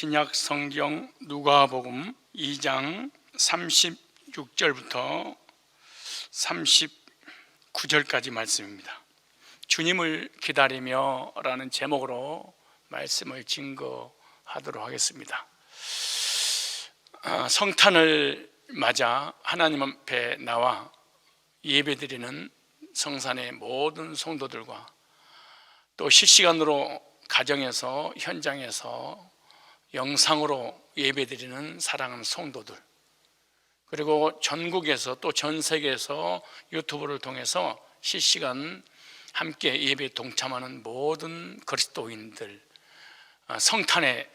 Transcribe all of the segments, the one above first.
신약 성경 누가복음 2장 36절부터 39절까지 말씀입니다. 주님을 기다리며 라는 제목으로 말씀을 증거하도록 하겠습니다. 성탄을 맞아 하나님 앞에 나와 예배드리는 성산의 모든 성도들과 또 실시간으로 가정에서 현장에서 영상으로 예배드리는 사랑하는 성도들, 그리고 전국에서 또 전 세계에서 유튜브를 통해서 실시간 함께 예배에 동참하는 모든 그리스도인들, 성탄의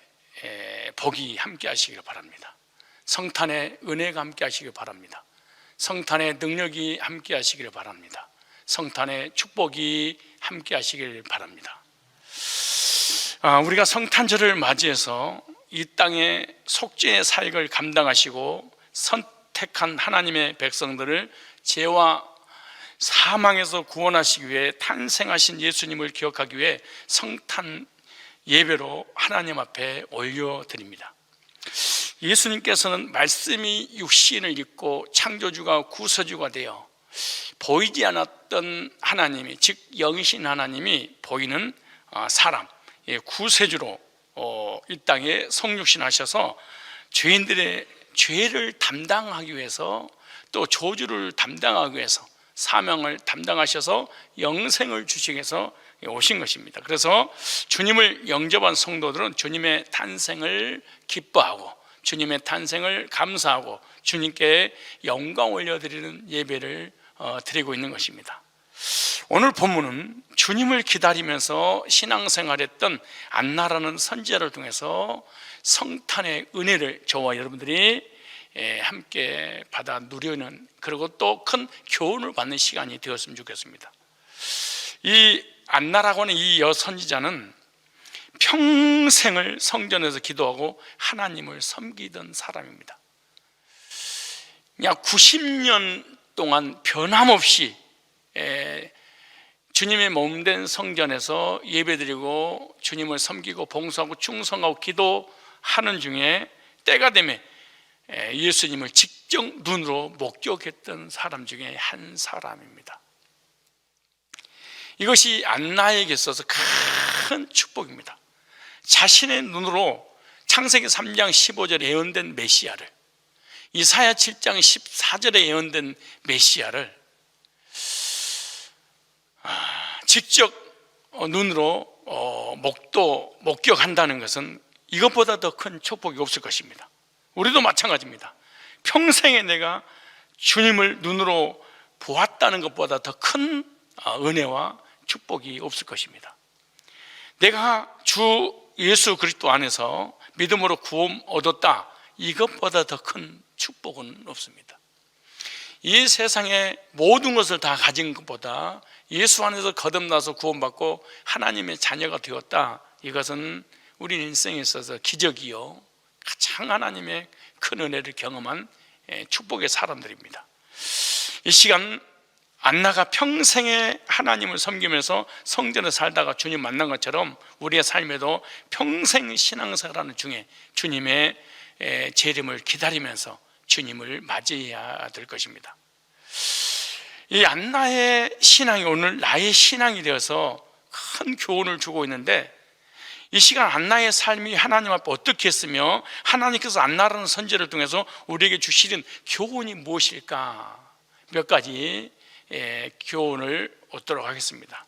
복이 함께 하시길 바랍니다. 성탄의 은혜가 함께 하시길 바랍니다. 성탄의 능력이 함께 하시길 바랍니다. 성탄의 축복이 함께 하시길 바랍니다. 우리가 성탄절을 맞이해서 이 땅의 속죄의 사역을 감당하시고 선택한 하나님의 백성들을 죄와 사망에서 구원하시기 위해 탄생하신 예수님을 기억하기 위해 성탄 예배로 하나님 앞에 올려드립니다. 예수님께서는 말씀이 육신을 입고 창조주가 구세주가 되어 보이지 않았던 하나님이, 즉 영이신 하나님이 보이는 사람, 구세주로 이 땅에 성육신하셔서 죄인들의 죄를 담당하기 위해서, 또 저주를 담당하기 위해서, 사명을 담당하셔서 영생을 주시기 위해서 오신 것입니다. 그래서 주님을 영접한 성도들은 주님의 탄생을 기뻐하고 주님의 탄생을 감사하고 주님께 영광 올려드리는 예배를 드리고 있는 것입니다. 오늘 본문은 주님을 기다리면서 신앙생활했던 안나라는 선지자를 통해서 성탄의 은혜를 저와 여러분들이 함께 받아 누리는, 그리고 또 큰 교훈을 받는 시간이 되었으면 좋겠습니다. 이 안나라고 하는 이 여선지자는 평생을 성전에서 기도하고 하나님을 섬기던 사람입니다. 약 90년 동안 변함없이 주님의 몸된 성전에서 예배드리고 주님을 섬기고 봉사하고 충성하고 기도하는 중에 때가 되면 예수님을 직접 눈으로 목격했던 사람 중에 한 사람입니다. 이것이 안나에게 있어서 큰 축복입니다. 자신의 눈으로 창세기 3장 15절에 예언된 메시아를, 이사야 7장 14절에 예언된 메시아를 직접 눈으로 목격한다는 것은 이것보다 더 큰 축복이 없을 것입니다. 우리도 마찬가지입니다. 평생에 내가 주님을 눈으로 보았다는 것보다 더 큰 은혜와 축복이 없을 것입니다. 내가 주 예수 그리스도 안에서 믿음으로 구원 얻었다, 이것보다 더 큰 축복은 없습니다. 이 세상의 모든 것을 다 가진 것보다 예수 안에서 거듭나서 구원받고 하나님의 자녀가 되었다, 이것은 우리 인생에 있어서 기적이요 가장 하나님의 큰 은혜를 경험한 축복의 사람들입니다. 이 시간 안나가 평생에 하나님을 섬기면서 성전에 살다가 주님 만난 것처럼 우리의 삶에도 평생 신앙생활하는 중에 주님의 재림을 기다리면서 주님을 맞이해야 될 것입니다. 이 안나의 신앙이 오늘 나의 신앙이 되어서 큰 교훈을 주고 있는데, 이 시간 안나의 삶이 하나님 앞에 어떻게 했으며 하나님께서 안나라는 선지자를 통해서 우리에게 주시는 교훈이 무엇일까, 몇 가지 교훈을 얻도록 하겠습니다.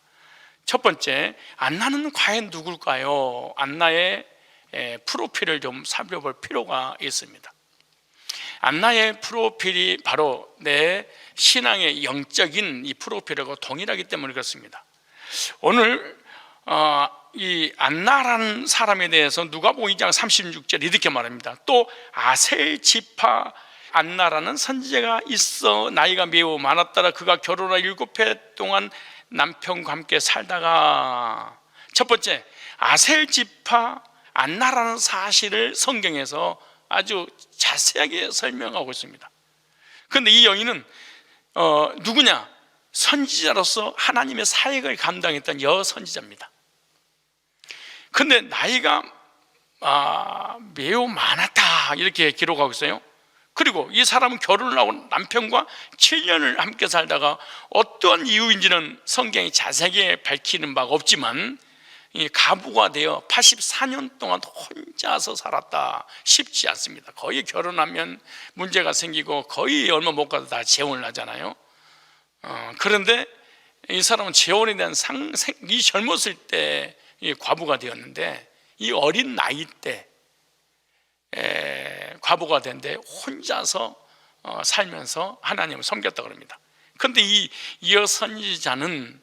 첫 번째, 안나는 과연 누굴까요? 안나의 프로필을 좀 살펴볼 필요가 있습니다. 안나의 프로필이 바로 내 신앙의 영적인 이 프로필하고 동일하기 때문에 그렇습니다. 오늘 이 안나라는 사람에 대해서 누가복음 2장 36절 이렇게 말합니다. 또 아셀 지파 안나라는 선지자가 있어 나이가 매우 많았더라. 그가 결혼하 7해 동안 남편과 함께 살다가. 첫 번째, 아셀 지파 안나라는 사실을 성경에서 아주 자세하게 설명하고 있습니다. 그런데 이 여인은 누구냐? 선지자로서 하나님의 사역을 감당했던 여선지자입니다. 그런데 나이가 매우 많았다 이렇게 기록하고 있어요. 그리고 이 사람은 결혼을 하고 남편과 7년을 함께 살다가 어떠한 이유인지는 성경이 자세하게 밝히는 바가 없지만 이 가부가 되어 84년 동안 혼자서 살았다. 쉽지 않습니다. 거의 결혼하면 문제가 생기고 거의 얼마 못 가도 다 재혼을 하잖아요. 그런데 이 사람은 재혼에 대한 이 젊었을 때 이 과부가 되었는데 이 어린 나이 때 과부가 된데 혼자서 살면서 하나님을 섬겼다고 합니다. 그런데 이 여선지자는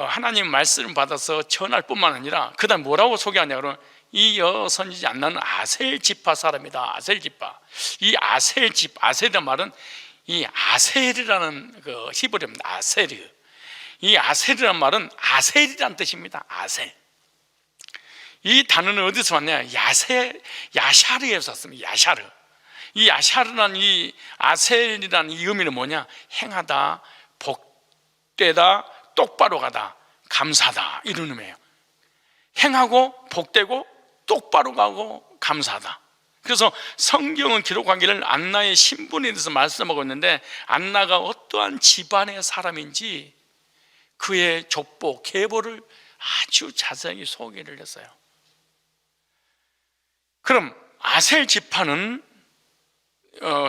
하나님 말씀을 받아서 전할 뿐만 아니라 그 다음 뭐라고 소개하냐 그러면 이 여선지자 안나는 아셀 지파 사람이다. 아셀 지파. 이 아셀이라는 말은 이 아셀이라는 그 히브리어입니다. 아셀이. 이 아셀이라는 말은 아셀이라는 뜻입니다. 아셀. 이 단어는 어디서 왔냐? 야샤르에서 왔습니다. 야샤르. 이 야샤르라는 이 아셀이라는 이 의미는 뭐냐? 행하다, 복되다, 똑바로 가다, 감사하다 이런 의미예요. 행하고 복되고 똑바로 가고 감사하다. 그래서 성경은 기록하기를 안나의 신분에 대해서 말씀하고 있는데 안나가 어떠한 집안의 사람인지 그의 족보, 계보를 아주 자세히 소개를 했어요. 그럼 아셀 지파는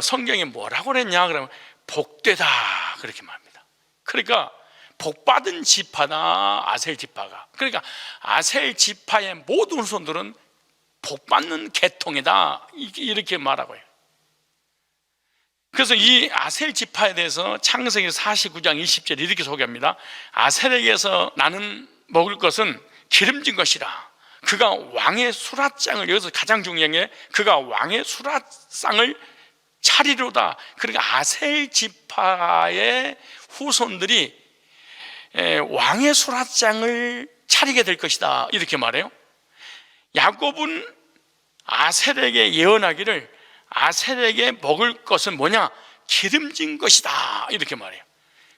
성경에 뭐라고 그랬냐? 그러면 복되다 그렇게 말합니다. 그러니까 복받은 지파다 아셀 지파가. 그러니까 아셀 지파의 모든 후손들은 복받는 계통이다 이렇게 말하고 해요. 그래서 이 아셀 지파에 대해서 창세기 49장 20절 이렇게 소개합니다. 아셀에게서 나는 먹을 것은 기름진 것이라. 그가 왕의 수라상을, 여기서 가장 중요한 게 그가 왕의 수라상을 차리로다. 그러니까 아셀 지파의 후손들이 왕의 수라상을 차리게 될 것이다 이렇게 말해요. 야곱은 아셀에게 예언하기를 아셀에게 먹을 것은 뭐냐? 기름진 것이다 이렇게 말해요.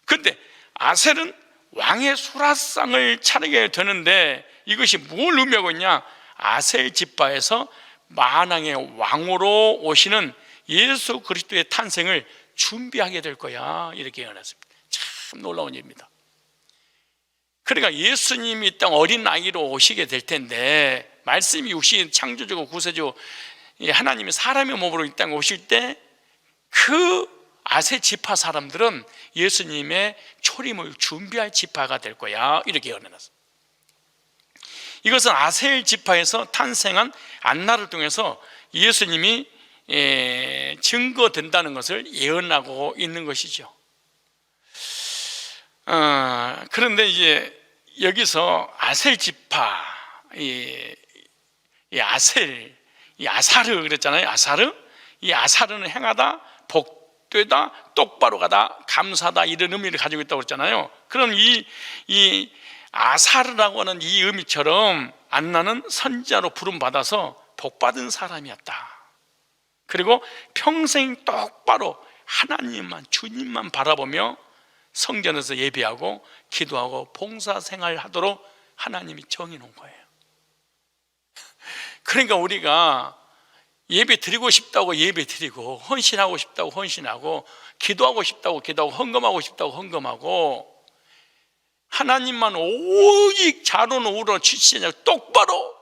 그런데 아셀은 왕의 수라상을 차리게 되는데 이것이 뭘 의미하고 있냐? 아셀 지파에서 만왕의 왕으로 오시는 예수 그리스도의 탄생을 준비하게 될 거야 이렇게 예언했습니다. 참 놀라운 일입니다. 그러니까 예수님이 이 땅 어린 아이로 오시게 될 텐데 말씀이 육신 창조주고 구세주 하나님이 사람의 몸으로 이 땅에 오실 때 그 아셀 지파 사람들은 예수님의 초림을 준비할 지파가 될 거야 이렇게 예언해놨습니다. 이것은 아셀 지파에서 탄생한 안나를 통해서 예수님이 증거된다는 것을 예언하고 있는 것이죠. 그런데 이제 여기서 아셀 지파, 이 아사르 그랬잖아요. 이 아사르는 행하다, 복되다, 똑바로 가다, 감사하다 이런 의미를 가지고 있다고 그랬잖아요. 그럼 이 아사르라고 하는 이 의미처럼 안나는 선지자로 부름받아서 복받은 사람이었다. 그리고 평생 똑바로 하나님만, 주님만 바라보며 성전에서 예배하고 기도하고 봉사생활 하도록 하나님이 정해놓은 거예요. 그러니까 우리가 예배 드리고 싶다고 예배 드리고 헌신하고 싶다고 헌신하고 기도하고 싶다고 기도하고 헌금하고 싶다고 헌금하고 하나님만 오직 좌로는 우로 치시냐 똑바로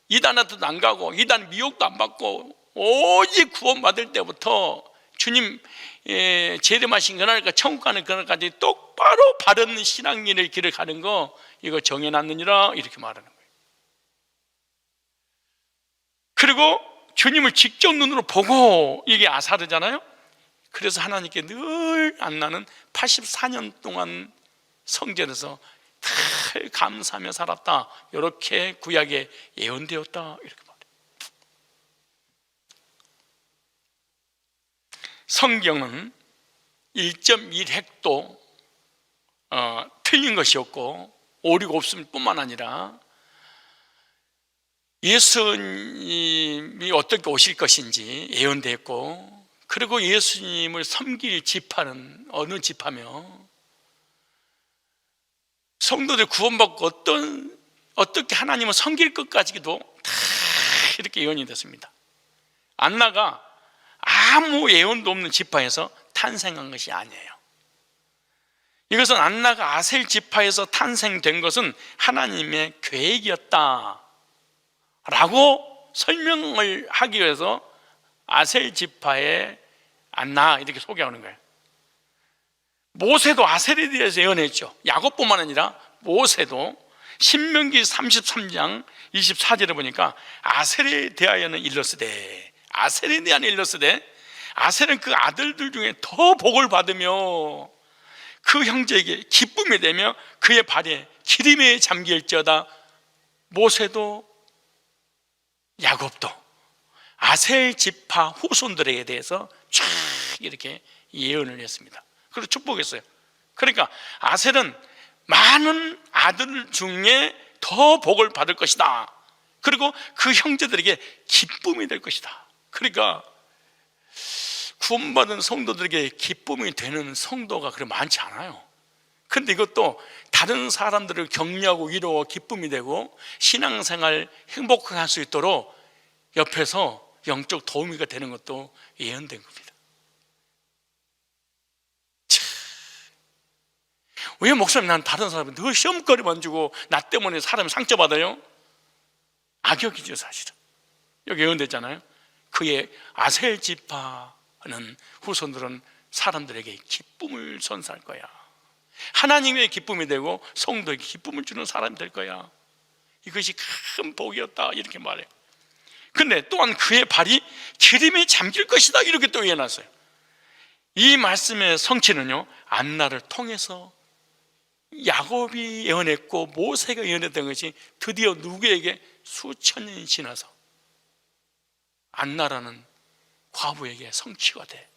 이단한테도 안 가고 이단 미혹도 안 받고 오직 구원받을 때부터 주님 재림하신 그날까 천국 가는 그날까지 똑바로 바른 신앙인의 길을 가는 거 이거 정해놨느니라 이렇게 말하는 거예요. 그리고 주님을 직접 눈으로 보고 이게 아사르잖아요. 그래서 하나님께 늘 안나는 84년 동안 성전에서 늘 감사하며 살았다 이렇게 구약에 예언되었다 이렇게 말해요. 성경은 1.1획도 틀린 것이 없고 오류가 없을 뿐만 아니라 예수님이 어떻게 오실 것인지 예언되었고 그리고 예수님을 섬길 지파는 어느 지파며 성도들 구원받고 어떻게 하나님을 섬길 것까지도 다 이렇게 예언이 됐습니다. 안나가 아무 예언도 없는 지파에서 탄생한 것이 아니에요. 이것은 안나가 아셀 지파에서 탄생된 것은 하나님의 계획이었다 라고 설명을 하기 위해서 아셀 지파의 안나 이렇게 소개하는 거예요. 모세도 아셀에 대해서 예언했죠. 야곱뿐만 아니라 모세도 신명기 33장 24절에 보니까 아셀에 대하여는 일렀으되, 아셀에 대한 일렀으되, 아셀은 그 아들들 중에 더 복을 받으며 그 형제에게 기쁨이 되며 그의 발에 기름에 잠길지어다. 모세도 야곱도 아셀 지파 후손들에게 대해서 쫙 이렇게 예언을 했습니다. 그리고 축복했어요. 그러니까 아셀은 많은 아들 중에 더 복을 받을 것이다. 그리고 그 형제들에게 기쁨이 될 것이다. 그러니까 구원받은 성도들에게 기쁨이 되는 성도가 그렇게 많지 않아요. 근데 이것도 다른 사람들을 격려하고 위로하고 기쁨이 되고 신앙생활 행복하게 할 수 있도록 옆에서 영적 도우미가 되는 것도 예언된 겁니다. 왜 목사님, 난 다른 사람은 늘 시험거리만 주고 나 때문에 사람이 상처받아요? 악역이죠 사실은. 여기 예언됐잖아요. 그의 아셀 지파는 후손들은 사람들에게 기쁨을 선사할 거야. 하나님의 기쁨이 되고 성도에게 기쁨을 주는 사람이 될 거야. 이것이 큰 복이었다 이렇게 말해요. 근데 또한 그의 발이 기름에 잠길 것이다 이렇게 또 예언했어요. 이 말씀의 성취는요, 안나를 통해서 야곱이 예언했고 모세가 예언했던 것이 드디어 누구에게 수천 년이 지나서 안나라는 과부에게 성취가 돼.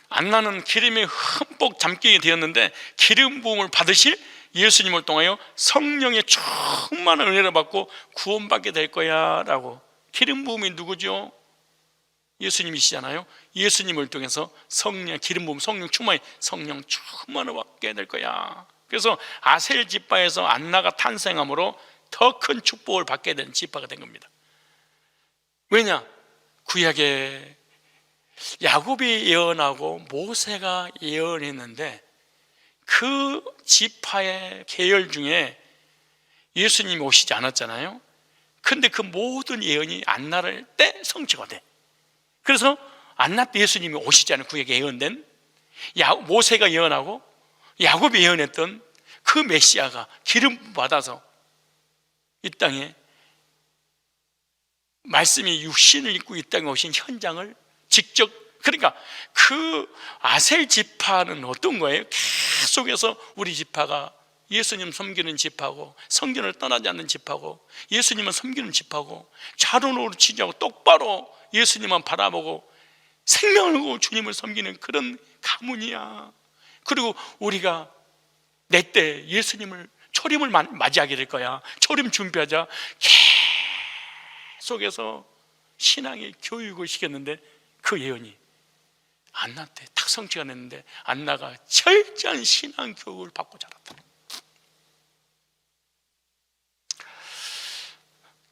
안나는 기름에 흠뻑 잠기게 되었는데 기름 부음을 받으실 예수님을 통하여 성령의 충만한 은혜를 받고 구원받게 될 거야 라고. 기름 부음이 누구죠? 예수님이시잖아요. 예수님을 통해서 성령, 기름 부음, 성령 충만히 성령 충만을 받게 될 거야. 그래서 아셀 지파에서 안나가 탄생함으로 더 큰 축복을 받게 된 지파가 된 겁니다. 왜냐? 구약에 야곱이 예언하고 모세가 예언했는데 그 지파의 계열 중에 예수님이 오시지 않았잖아요. 근데 그 모든 예언이 안나를 때 성취가 돼. 그래서 안나 때 예수님이 오시지 않은 구약에 예언된 모세가 예언하고 야곱이 예언했던 그 메시아가 기름 받아서 이 땅에 말씀이 육신을 입고 이 땅에 오신 현장을 직접, 그러니까 그 아셀 지파는 어떤 거예요? 계속해서 우리 지파가 예수님 섬기는 지파고 성전을 떠나지 않는 지파고 예수님은 섬기는 지파고 자루노를 치지 않고 똑바로 예수님만 바라보고 생명을 걸고 주님을 섬기는 그런 가문이야. 그리고 우리가 내 때 예수님을 초림을 맞이하게 될 거야. 초림 준비하자. 계속해서 신앙의 교육을 시켰는데 그 예언이 안나 때 딱 성취가 됐는데 안나가 철저한 신앙 교육을 받고 자랐다.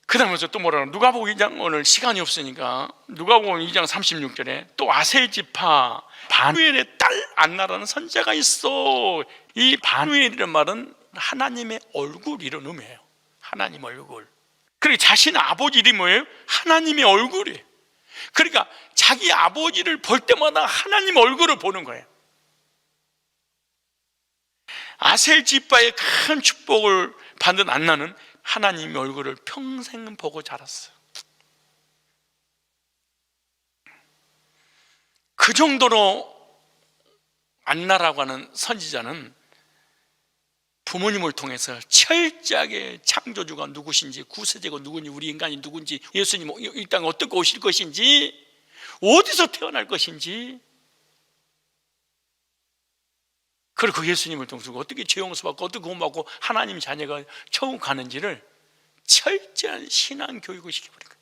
그 다음에 또 뭐라 그러나 누가복음 2장, 오늘 시간이 없으니까 누가복음 2장 36절에 또 아셀 지파 바누엘의 딸 안나라는 선자가 있어. 이 바누엘이라는 말은 하나님의 얼굴 이런 의미예요. 하나님 얼굴. 그리고 자신의 아버지 이름이 뭐예요? 하나님의 얼굴이에요. 그러니까 자기 아버지를 볼 때마다 하나님 얼굴을 보는 거예요. 아셀 지파의 큰 축복을 받은 안나는 하나님의 얼굴을 평생 보고 자랐어요. 그 정도로 안나라고 하는 선지자는 부모님을 통해서 철저하게 창조주가 누구신지, 구세주가 누구인지, 우리 인간이 누군지, 예수님 이 땅에 어떻게 오실 것인지, 어디서 태어날 것인지, 그리고 그 예수님을 통해서 어떻게 죄 용서받고 어떻게 구원받고 하나님 자녀가 천국 가는지를 철저한 신앙 교육을 시켜버린 거예요.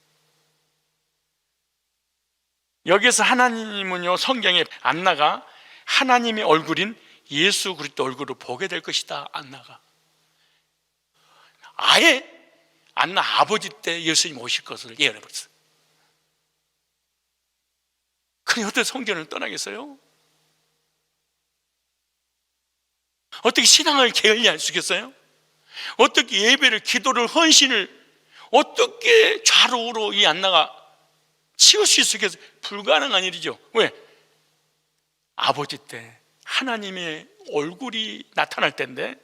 여기서 하나님은요, 성경에 안나가 하나님의 얼굴인 예수 그리스도 얼굴을 보게 될 것이다. 안나가 아예 안나 아버지 때 예수님 오실 것을 예언해버렸어요. 그럼 어떻게 성전을 떠나겠어요? 어떻게 신앙을 게을리할 수 있겠어요? 어떻게 예배를, 기도를, 헌신을 어떻게 좌로우로 이 안나가 치울 수 있겠어요? 불가능한 일이죠. 왜? 아버지 때 하나님의 얼굴이 나타날 때인데,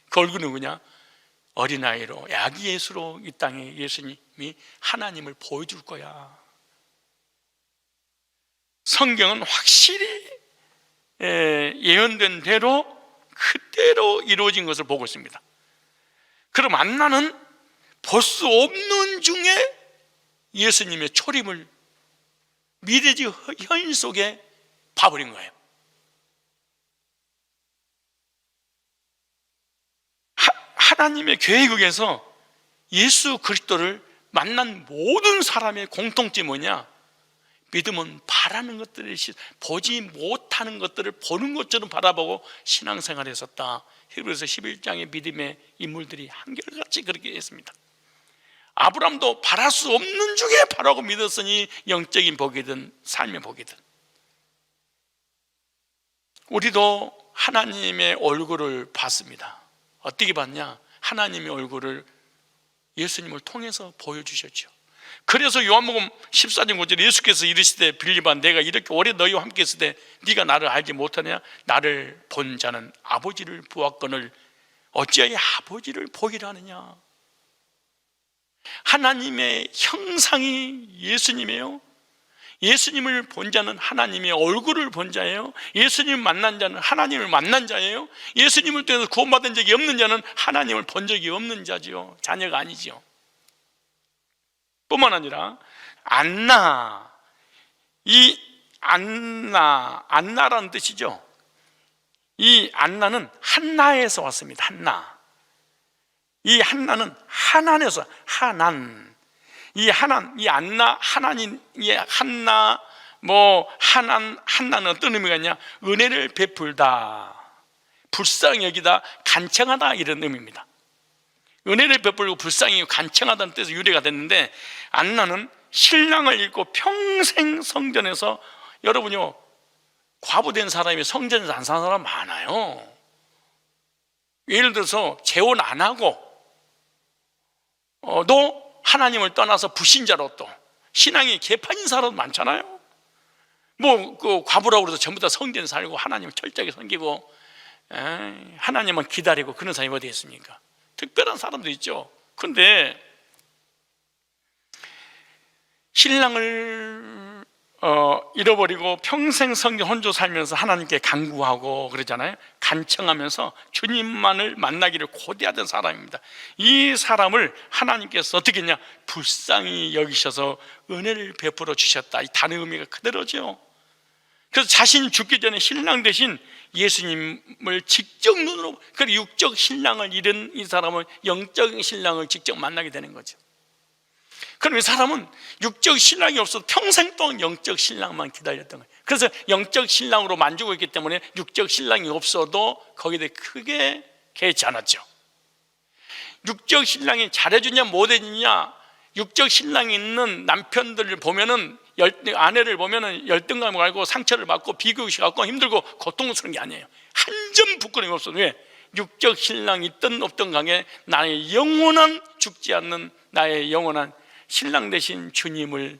그 얼굴은 누구냐? 어린아이로, 아기 예수로 이 땅에 예수님이 하나님을 보여줄 거야. 성경은 확실히 예언된 대로 그대로 이루어진 것을 보고 있습니다. 그럼 안나는 볼 수 없는 중에 예수님의 초림을 미래지 현실 속에 봐버린 거예요. 하나님의 계획에서 예수 그리스도를 만난 모든 사람의 공통점이 뭐냐? 믿음은 바라는 것들을, 보지 못하는 것들을 보는 것처럼 바라보고 신앙생활을 했었다. 히브리서 11장의 믿음의 인물들이 한결같이 그렇게 했습니다. 아브라함도 바랄 수 없는 중에 바라고 믿었으니 영적인 복이든 삶의 복이든. 우리도 하나님의 얼굴을 봤습니다. 어떻게 봤냐? 하나님의 얼굴을 예수님을 통해서 보여주셨죠. 그래서 요한복음 14장 9절에 예수께서 이르시되 빌립아, 내가 이렇게 오래 너희와 함께 있을 때 네가 나를 알지 못하느냐? 나를 본 자는 아버지를 보았거늘 어찌하여 아버지를 보기를 하느냐? 하나님의 형상이 예수님이에요. 예수님을 본 자는 하나님의 얼굴을 본 자예요. 예수님을 만난 자는 하나님을 만난 자예요. 예수님을 통해서 구원받은 적이 없는 자는 하나님을 본 적이 없는 자지요. 자녀가 아니지요. 뿐만 아니라 안나, 이 안나라는 뜻이죠. 이 안나는 한나에서 왔습니다. 한나. 이 한나는 하난에서, 하난. 이 하난, 이 안나, 하나님, 이 한나, 한나는 어떤 의미가 있냐? 은혜를 베풀다, 불쌍히 여기다, 간청하다, 이런 의미입니다. 은혜를 베풀고 불쌍히 간청하다는 뜻에서 유래가 됐는데, 안나는 신랑을 잃고 평생 성전에서, 여러분요, 과부된 사람이 성전에서 안 사는 사람 많아요. 예를 들어서 재혼 안 하고 또 하나님을 떠나서 불신자로 또 신앙이 개판인 사람 많잖아요. 그 과부라고 해서 전부 다 성전에 살고 하나님을 철저하게 섬기고 하나님만 기다리고 그런 사람이 어디 있습니까? 특별한 사람도 있죠. 그런데 신랑을 잃어버리고 평생 성전 혼자 살면서 하나님께 간구하고 그러잖아요. 간청하면서 주님만을 만나기를 고대하던 사람입니다. 이 사람을 하나님께서 어떻게 했냐? 불쌍히 여기셔서 은혜를 베풀어 주셨다. 이 단어 의미가 그대로죠. 그래서 자신이 죽기 전에 신랑 대신 예수님을 직접 눈으로, 그 육적 신랑을 잃은 이 사람은 영적 신랑을 직접 만나게 되는 거죠. 그럼 이 사람은 육적 신랑이 없어도 평생 동안 영적 신랑만 기다렸던 거예요. 그래서 영적 신랑으로 만족을 했기 때문에 육적 신랑이 없어도 거기에 대해 크게 개의치 않았죠. 육적 신랑이 잘해주냐 못해주냐, 육적 신랑이 있는 남편들을 보면은, 아내를 보면은 열등감을 가지고 상처를 받고 비교시 갖고 힘들고 고통스러운 게 아니에요. 한 점 부끄러움이 없어도. 왜? 육적 신랑이 있든 없든 간에 나의 영원한, 죽지 않는 나의 영원한 신랑 되신 주님을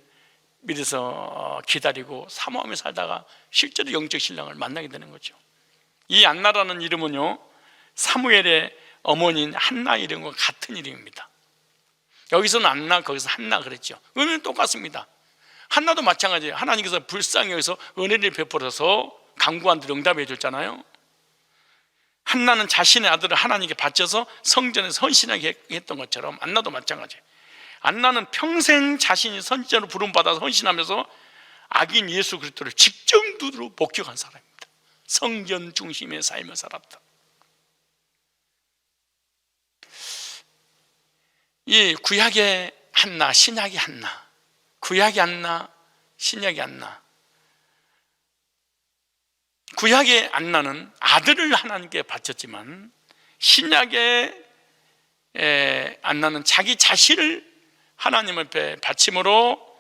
믿어서 기다리고 사모하며 살다가 실제로 영적 신랑을 만나게 되는 거죠. 이 안나라는 이름은요, 사무엘의 어머니인 한나 이름과 같은 이름입니다. 여기서는 안나, 거기서 한나 그랬죠. 의미는 똑같습니다. 한나도 마찬가지예요. 하나님께서 불쌍히 여기서 은혜를 베풀어서 간구한 대로 응답해 줬잖아요. 한나는 자신의 아들을 하나님께 바쳐서 성전에서 헌신하게 했던 것처럼 안나도 마찬가지예요. 안나는 평생 자신이 선지자로 부름받아서 헌신하면서 악인 예수 그리스도를 직접 눈으로 목격한 사람입니다. 성전 중심의 삶을 살았다. 이 구약의 한나, 신약의 한나, 구약의 한나, 신약의 한나, 구약의 안나는 아들을 하나님께 바쳤지만 신약의 안나는 자기 자신을 하나님 앞에 바침으로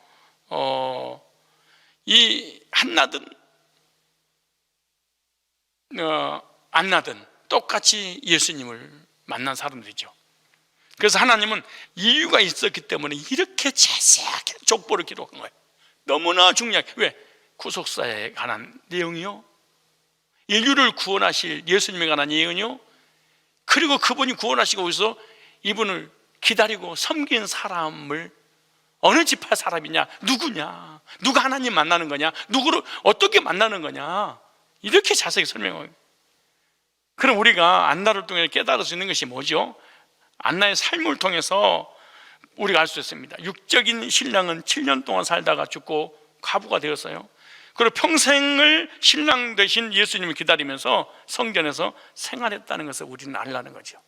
이 한나든 안나든 똑같이 예수님을 만난 사람들이죠. 그래서 하나님은 이유가 있었기 때문에 이렇게 자세하게 족보를 기록한 거예요. 너무나 중요하게. 왜? 구속사에 관한 내용이요, 인류를 구원하실 예수님에 관한 예언이요, 그리고 그분이 구원하시고 여기서 이분을 기다리고 섬긴 사람을 어느 지파 사람이냐, 누구냐, 누가 하나님 만나는 거냐, 누구를 어떻게 만나는 거냐, 이렇게 자세히 설명해요. 그럼 우리가 안나를 통해 깨달을 수 있는 것이 뭐죠? 안나의 삶을 통해서 우리가 알 수 있습니다. 육적인 신랑은 7년 동안 살다가 죽고 과부가 되었어요. 그리고 평생을 신랑 되신 예수님을 기다리면서 성전에서 생활했다는 것을 우리는 알라는 거죠.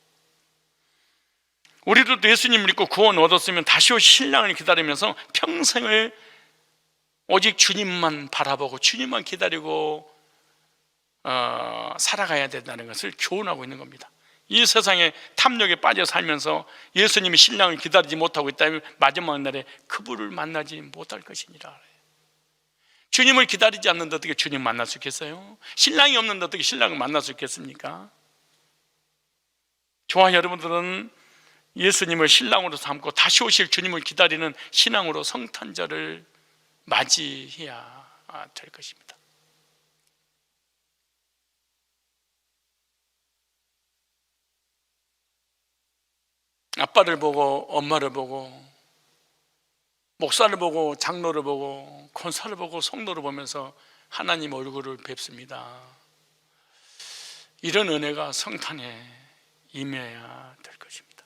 우리도 예수님 믿고 구원 얻었으면 다시 올 신랑을 기다리면서 평생을 오직 주님만 바라보고 주님만 기다리고 살아가야 된다는 것을 교훈하고 있는 겁니다. 이 세상에 탐욕에 빠져 살면서 예수님이 신랑을 기다리지 못하고 있다면 마지막 날에 그분을 만나지 못할 것이니라. 주님을 기다리지 않는데 어떻게 주님 만날 수 있겠어요? 신랑이 없는데 어떻게 신랑을 만날 수 있겠습니까? 저와 여러분들은 예수님을 신랑으로 삼고 다시 오실 주님을 기다리는 신앙으로 성탄절을 맞이해야 될 것입니다. 아빠를 보고 엄마를 보고 목사를 보고 장로를 보고 권사를 보고 성도를 보면서 하나님 얼굴을 뵙습니다. 이런 은혜가 성탄에 임해야 될 것입니다.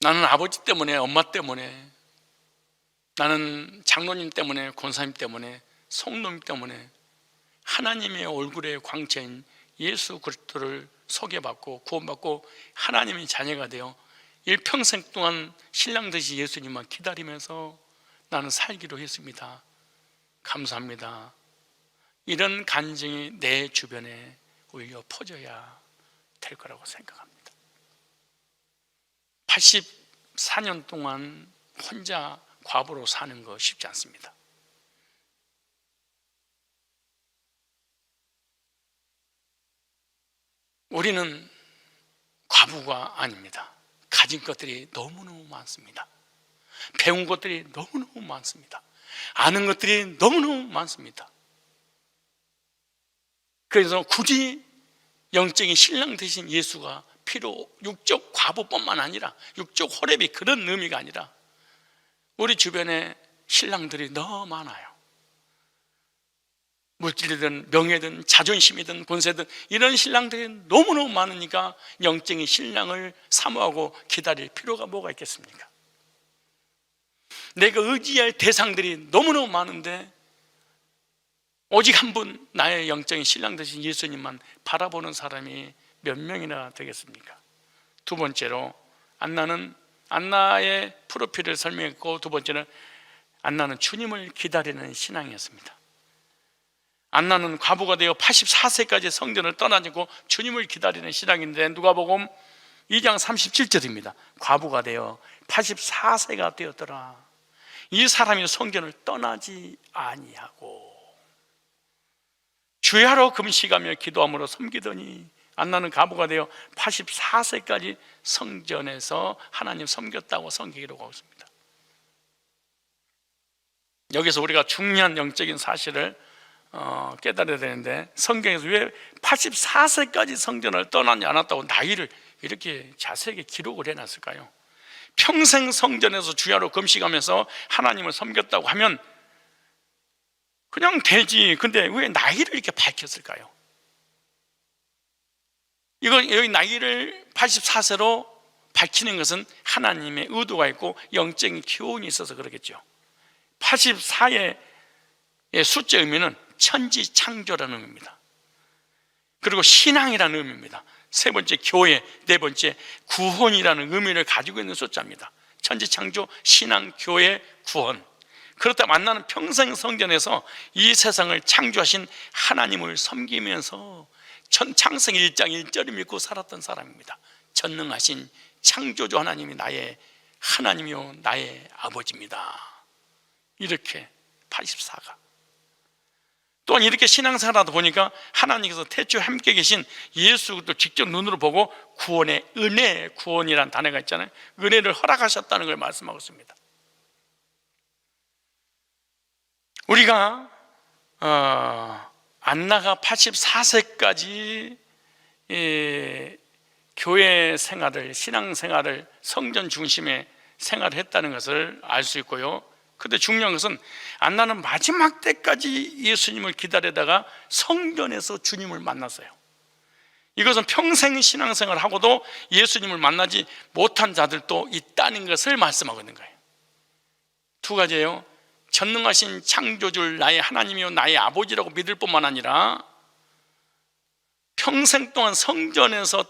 나는 아버지 때문에, 엄마 때문에, 나는 장로님 때문에, 권사님 때문에, 성도님 때문에 하나님의 얼굴의 광채인 예수 그리스도를 소개받고 구원받고 하나님의 자녀가 되어 일평생 동안 신랑 되신 예수님만 기다리면서 나는 살기로 했습니다. 감사합니다. 이런 간증이 내 주변에 울려 퍼져야 될 거라고 생각합니다. 84년 동안 혼자 과부로 사는 거 쉽지 않습니다. 우리는 과부가 아닙니다. 가진 것들이 너무너무 많습니다. 배운 것들이 너무너무 많습니다. 아는 것들이 너무너무 많습니다. 그래서 굳이 영적인 신랑 되신 예수가 육적 과부뿐만 아니라 육적 호렙이 그런 의미가 아니라 우리 주변에 신랑들이 너무 많아요. 물질이든 명예든 자존심이든 권세든 이런 신랑들이 너무너무 많으니까 영적인 신랑을 사모하고 기다릴 필요가 뭐가 있겠습니까? 내가 의지할 대상들이 너무너무 많은데 오직 한 분 나의 영적인 신랑 되신 예수님만 바라보는 사람이 몇 명이나 되겠습니까? 두 번째로 안나의 프로필을 설명했고, 두 번째는 안나는 주님을 기다리는 신앙이었습니다. 안나는 과부가 되어 84세까지 성전을 떠나지고 주님을 기다리는 신앙인데 누가복음 2장 37절입니다. 과부가 되어 84세가 되었더라. 이 사람이 성전을 떠나지 아니하고 주야로 금식하며 기도함으로 섬기더니 안나는 과부가 되어 84세까지 성전에서 하나님 섬겼다고 성경이 기록하고 있습니다. 여기서 우리가 중요한 영적인 사실을 깨달아야 되는데, 성경에서 왜 84세까지 성전을 떠나지 않았다고 나이를 이렇게 자세하게 기록을 해놨을까요? 평생 성전에서 주야로 금식하면서 하나님을 섬겼다고 하면 그냥 되지. 근데 왜 나이를 이렇게 밝혔을까요? 여기 나이를 84세로 밝히는 것은 하나님의 의도가 있고 영적인 교훈이 있어서 그러겠죠. 84의 숫자 의미는 천지창조라는 의미입니다. 그리고 신앙이라는 의미입니다. 세 번째 교회, 네 번째 구원이라는 의미를 가지고 있는 숫자입니다. 천지창조, 신앙, 교회, 구원. 그렇다면 안나는 평생 성전에서 이 세상을 창조하신 하나님을 섬기면서 창세기 1장 1절을 믿고 살았던 사람입니다. 전능하신 창조주 하나님이 나의 하나님이요 나의 아버지입니다. 이렇게 84가 또한 이렇게 신앙생활하다 보니까 하나님께서 태초에 함께 계신 예수도 직접 눈으로 보고 구원의 은혜, 구원이라는 단어가 있잖아요. 은혜를 허락하셨다는 걸 말씀하고 있습니다. 우리가 안나가 84세까지 교회 생활을, 신앙생활을 성전 중심의 생활을 했다는 것을 알 수 있고요. 그런데 중요한 것은 안나는 마지막 때까지 예수님을 기다리다가 성전에서 주님을 만났어요. 이것은 평생 신앙생활을 하고도 예수님을 만나지 못한 자들도 있다는 것을 말씀하고 있는 거예요. 두 가지예요. 전능하신 창조주 나의 하나님이요 나의 아버지라고 믿을 뿐만 아니라 평생 동안 성전에서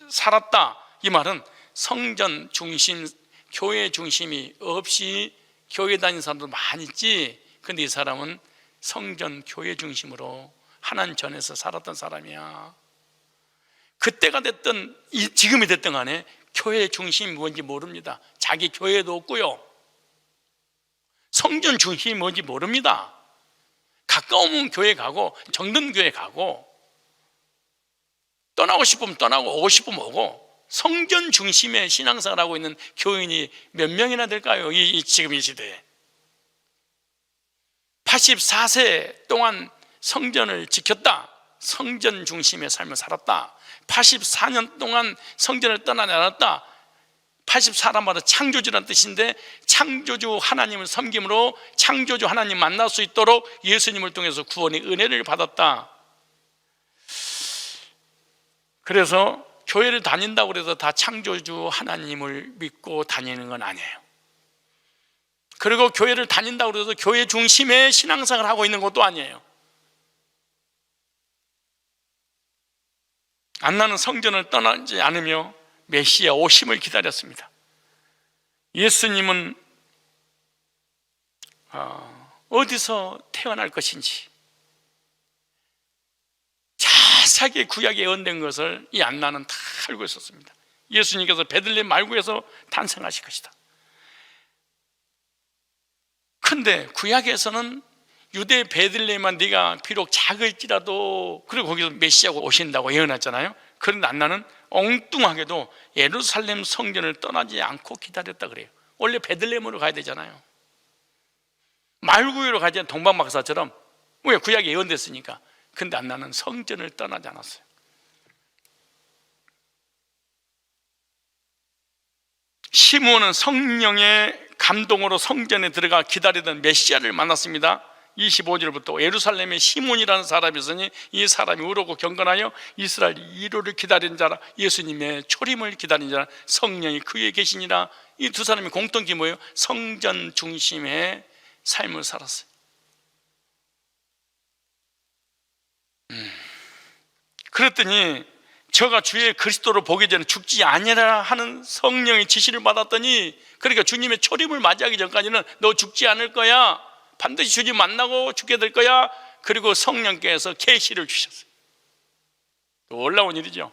살았다. 이 말은 성전 중심, 교회 중심이 없이 교회 다니는 사람도 많이 있지. 근데 이 사람은 성전 교회 중심으로 하나님 전에서 살았던 사람이야. 그때가 됐든 지금이 됐든 간에 교회 중심이 뭔지 모릅니다. 자기 교회도 없고요, 성전 중심이 뭔지 모릅니다. 가까우면 교회 가고 정든 교회 가고 떠나고 싶으면 떠나고 오고 싶으면 오고, 성전 중심의 신앙생활을 하고 있는 교인이 몇 명이나 될까요? 지금 이 시대에 84세 동안 성전을 지켰다, 성전 중심의 삶을 살았다. 84년 동안 성전을 떠나지 않았다. 84란 말은 창조주라는 뜻인데 창조주 하나님을 섬김으로 창조주 하나님 만날 수 있도록 예수님을 통해서 구원의 은혜를 받았다. 그래서 교회를 다닌다고 해서 다 창조주 하나님을 믿고 다니는 건 아니에요. 그리고 교회를 다닌다고 해서 교회 중심의 신앙생활을 하고 있는 것도 아니에요. 안나는 성전을 떠나지 않으며 메시아 오심을 기다렸습니다. 예수님은 어디서 태어날 것인지 자세하게 구약에 예언된 것을 이 안나는 다 알고 있었습니다. 예수님께서 베들레헴 말구에서 탄생하실 것이다. 근데 구약에서는 유대 베들레헴만 네가 비록 작을지라도, 그리고 거기서 메시아가 오신다고 예언했잖아요. 그런데 안나는 엉뚱하게도 예루살렘 성전을 떠나지 않고 기다렸다 그래요. 원래 베들레헴으로 가야 되잖아요. 말구유로 가지 않은 동방박사처럼. 왜? 구약에 예언됐으니까. 근데 안나는 성전을 떠나지 않았어요. 시므온은 성령의 감동으로 성전에 들어가 기다리던 메시아를 만났습니다. 25절부터 예루살렘에 시몬이라는 사람이 있으니 이 사람이 의롭고 경건하여 이스라엘 이로를 기다리는 자라, 예수님의 초림을 기다리는 자라, 성령이 그에 계시니라. 이 두 사람이 공통점이 뭐예요? 성전 중심의 삶을 살았어요. 그랬더니 저가 주의 그리스도를 보기 전에 죽지 아니라 하는 성령의 지시를 받았더니, 그러니까 주님의 초림을 맞이하기 전까지는 너 죽지 않을 거야, 반드시 주님 만나고 죽게 될 거야. 그리고 성령께서 계시를 주셨어요. 놀라운 일이죠.